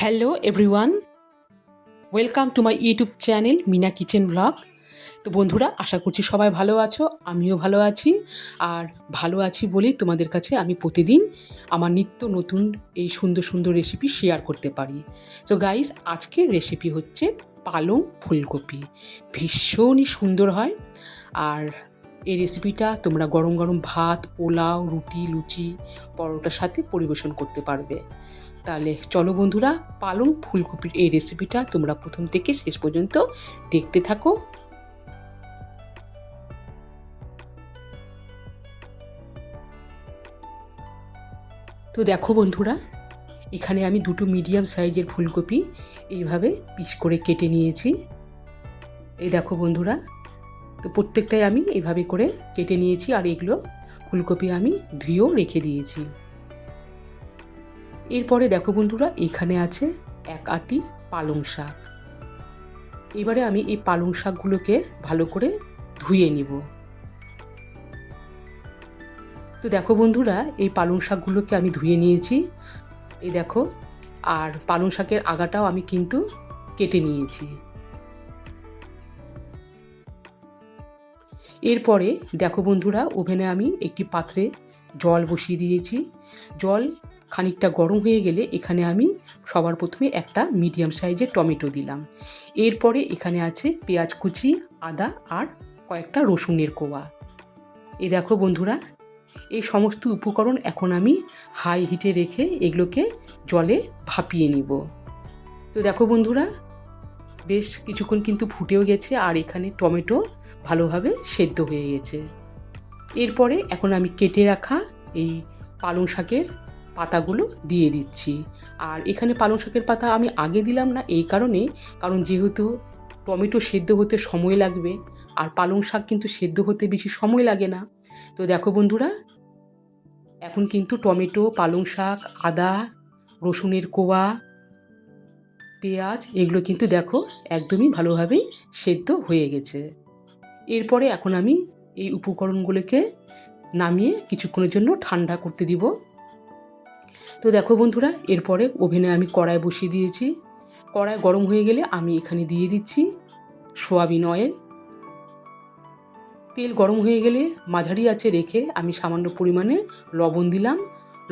Hello everyone, welcome to my YouTube channel Mina kitchen blog. তো বন্ধুরা, আশা করছি সবাই ভালো আছো, আমিও ভালো আছি। আর ভালো আছি বলেই তোমাদের কাছে আমি প্রতিদিন আমার নিত্য নতুন এই সুন্দর সুন্দর রেসিপি শেয়ার করতে পারি। তো গাইস, আজকের রেসিপি হচ্ছে পালং ফুলকপি। ভীষণই সুন্দর হয়। আর এই রেসিপিটা তোমরা গরম গরম ভাত, পোলাও, রুটি, লুচি, পরোটার সাথে পরিবেশন করতে পারবে। তাহলে চলো বন্ধুরা, পালং ফুলকপির এই রেসিপিটা তোমরা প্রথম থেকে শেষ পর্যন্ত দেখতে থাকো। তো দেখো বন্ধুরা, এখানে আমি দুটো মিডিয়াম সাইজের ফুলকপি এইভাবে পিস করে কেটে নিয়েছি। এই দেখো বন্ধুরা, তো প্রত্যেকটাই আমি এইভাবে করে কেটে নিয়েছি। আর এগুলো ফুলকপি আমি ধুয়েও রেখে দিয়েছি। এরপরে দেখো বন্ধুরা, এখানে আছে এক আঁটি পালং শাক। এবারে আমি এই পালং শাকগুলোকে ভালো করে ধুয়ে নিব। তো দেখো বন্ধুরা, এই পালং শাকগুলোকে আমি ধুয়ে নিয়েছি। এই দেখো, আর পালং শাকের আগাটাও আমি কিন্তু কেটে নিয়েছি। এরপরে দেখো বন্ধুরা, ওভেনে আমি একটি পাত্রে জল বসিয়ে দিয়েছি। জল খানিকটা গরম হয়ে গেলে এখানে আমি সবার প্রথমে একটা মিডিয়াম সাইজের টমেটো দিলাম। এরপরে এখানে আছে পেঁয়াজ কুচি, আদা আর কয়েকটা রসুনের কোয়া। এই দেখো বন্ধুরা, এই সমস্ত উপকরণ এখন আমি হাই হিটে রেখে এগুলোকে জলে ভাপিয়ে নিব। তো দেখো বন্ধুরা, বেশ কিছুক্ষণ কিন্তু ফুটেও গেছে আর এখানে টমেটো ভালোভাবে সেদ্ধ হয়ে গেছে। এরপরে এখন আমি কেটে রাখা এই পালং শাকের পাতাগুলো দিয়ে দিচ্ছি। আর এখানে পালং শাকের পাতা আমি আগে দিলাম না এই কারণে, কারণ যেহেতু টমেটো সেদ্ধ হতে সময় লাগবে আর পালং শাক কিন্তু সেদ্ধ হতে বেশি সময় লাগে না। তো দেখো বন্ধুরা, এখন কিন্তু টমেটো, পালং শাক, আদা, রসুনের কোয়া, পেঁয়াজ এগুলো কিন্তু দেখো একদমই ভালোভাবে সেদ্ধ হয়ে গেছে। এরপরে এখন আমি এই উপকরণগুলোকে নামিয়ে কিছুক্ষণের জন্য ঠান্ডা করতে দিব। তো দেখো বন্ধুরা, এরপরে ওভেনে আমি কড়াই বসিয়ে দিয়েছি। কড়াই গরম হয়ে গেলে আমি এখানে দিয়ে দিচ্ছি সয়াবিন অয়েল। তেল গরম হয়ে গেলে মাঝারি আঁচে রেখে আমি সামান্য পরিমাণে লবণ দিলাম।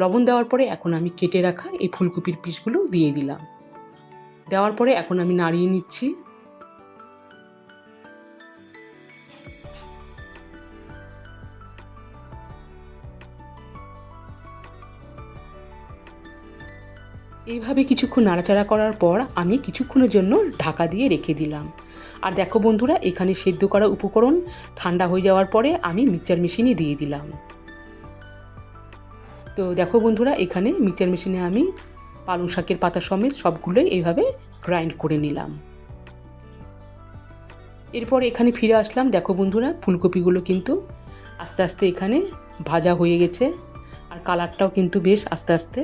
লবণ দেওয়ার পরে এখন আমি কেটে রাখা এই ফুলকপির পিসগুলো দিয়ে দিলাম। দেওয়ার পরে এখন আমি নাড়িয়ে নিচ্ছি। এইভাবে কিছুক্ষণ নাড়াচাড়া করার পর আমি কিছুক্ষণের জন্য ঢাকা দিয়ে রেখে দিলাম। আর দেখো বন্ধুরা, এখানে সেদ্ধ করা উপকরণ ঠান্ডা হয়ে যাওয়ার পরে আমি মিক্সচার মেশিনে দিয়ে দিলাম। তো দেখো বন্ধুরা, এখানে মিক্সচার মেশিনে আমি পালং শাকের পাতা সমেত সবগুলোই এইভাবে গ্রাইন্ড করে নিলাম। এরপর এখানে ফিরে আসলাম। দেখো বন্ধুরা, ফুলকপিগুলো কিন্তু আস্তে আস্তে এখানে ভাজা হয়ে গেছে আর কালারটাও কিন্তু বেশ আস্তে আস্তে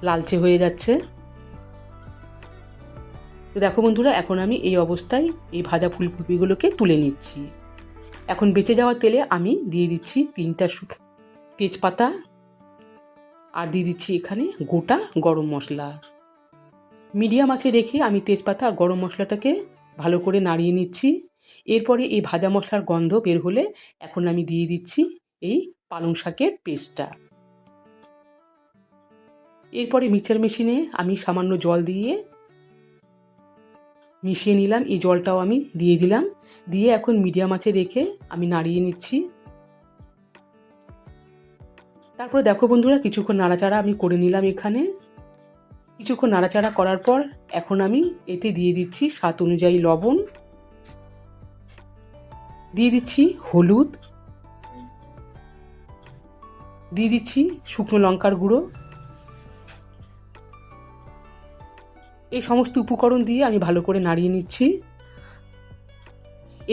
লালচে হয়ে যাচ্ছে। তো দেখো বন্ধুরা, এখন আমি এই অবস্থায় এই ভাজা ফুলকপিগুলোকে তুলে নিচ্ছি। এখন বেঁচে যাওয়া তেলে আমি দিয়ে দিচ্ছি 3টা তেজপাতা আর দিয়ে দিচ্ছি এখানে গোটা গরম মশলা। মিডিয়াম আঁচে রেখে আমি তেজপাতা আর গরম মশলাটাকে ভালো করে নাড়িয়ে নিচ্ছি। এরপরে এই ভাজা মশলার গন্ধ বের হলে এখন আমি দিয়ে দিচ্ছি এই পালং শাকের পেস্টটা। এরপরে মিক্সচার মেশিনে আমি সামান্য জল দিয়ে মিশিয়ে নিলাম। এই জলটাও আমি দিয়ে দিলাম। দিয়ে এখন মিডিয়াম আঁচে রেখে আমি নাড়িয়ে নিচ্ছি। তারপরে দেখো বন্ধুরা, কিছুক্ষণ নাড়াচাড়া আমি করে নিলাম। এখানে কিছুক্ষণ নাড়াচাড়া করার পর এখন আমি এতে দিয়ে দিচ্ছি স্বাদ অনুযায়ী লবণ, দিয়ে দিচ্ছি হলুদ, দিয়ে দিচ্ছি শুকনো লঙ্কার গুঁড়ো। এই সমস্ত উপকরণ দিয়ে আমি ভালো করে নাড়িয়ে নিচ্ছি।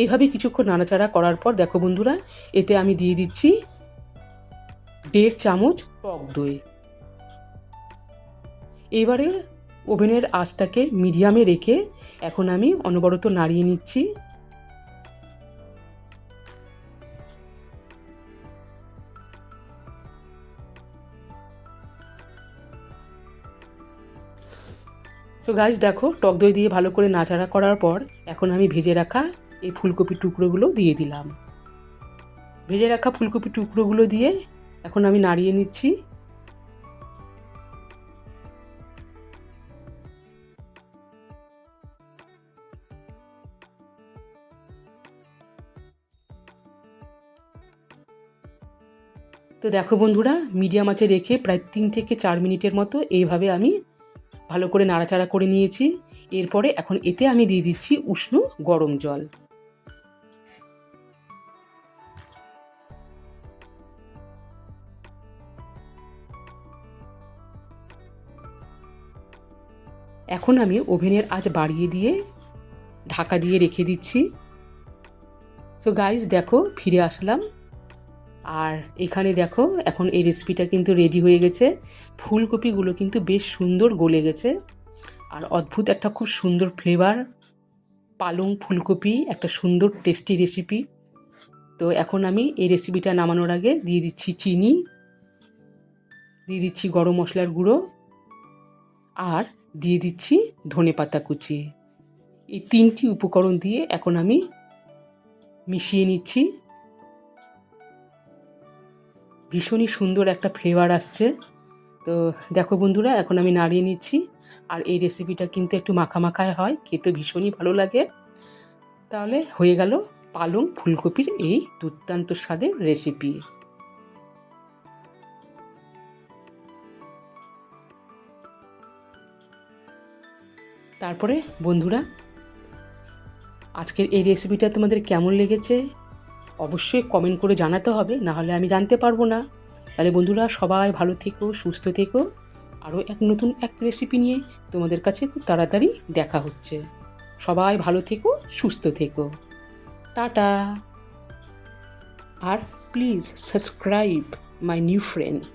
এইভাবে কিছুক্ষণ নাড়াচাড়া করার পর দেখো বন্ধুরা, এতে আমি দিয়ে দিচ্ছি 1.5 চামচ টক দই। এবারে ওভেনের আঁচটাকে মিডিয়ামে রেখে এখন আমি অনবরত নাড়িয়ে নিচ্ছি। তো গাইস দেখো, টক দই দিয়ে ভালো করে নাড়াচাড়া করার পর এখন আমি ভেজে রাখা এই ফুলকপির টুকরোগুলো দিয়ে দিলাম। ভেজে রাখা ফুলকপির টুকরোগুলো দিয়ে এখন আমি নাড়িয়ে নিচ্ছি। তো দেখো বন্ধুরা, মিডিয়াম আঁচে রেখে প্রায় 3 থেকে 4 মিনিটের মতো এইভাবে আমি ভালো করে নাড়াচাড়া করে নিয়েছি। এরপরে এখন এতে আমি দিয়ে দিচ্ছি উষ্ণ গরম জল। এখন আমি ওভেনের আঁচ বাড়িয়ে দিয়ে ঢাকা দিয়ে রেখে দিচ্ছি। সো গাইস দেখো, ফিরে আসলাম। আর এখানে দেখো, এখন এই রেসিপিটা কিন্তু রেডি হয়ে গেছে। ফুলকপিগুলো কিন্তু বেশ সুন্দর গলে গেছে আর অদ্ভুত একটা খুব সুন্দর ফ্লেভার। পালং ফুলকপি একটা সুন্দর টেস্টি রেসিপি। তো এখন আমি এই রেসিপিটা নামানোর আগে দিয়ে দিচ্ছি চিনি, দিয়ে দিচ্ছি গরম মশলার গুঁড়ো আর দিয়ে দিচ্ছি ধনেপাতা কুচি। এই 3টি উপকরণ দিয়ে এখন আমি মিশিয়ে নিচ্ছি। ভীষণই সুন্দর একটা ফ্লেভার আসছে। তো দেখো বন্ধুরা, এখন আমি নাড়িয়ে নিচ্ছি। আর এই রেসিপিটা কিন্তু একটু মাখা মাখায় হয়, খেতে ভীষণই ভালো লাগে। তাহলে হয়ে গেল পালং ফুলকপির এই দুর্দান্ত স্বাদের রেসিপি। তারপরে বন্ধুরা, আজকের এই রেসিপিটা তোমাদের কেমন লেগেছে অবশ্যই কমেন্ট করে জানাতে হবে, না হলে আমি জানতে পারবো না। তাহলে বন্ধুরা, সবাই ভালো থেকো, সুস্থ থেকো। আরও নতুন এক রেসিপি নিয়ে তোমাদের কাছে খুব তাড়াতাড়ি দেখা হচ্ছে। সবাই ভালো থেকো, সুস্থ থেকো। টাটা। আর please subscribe my new friend.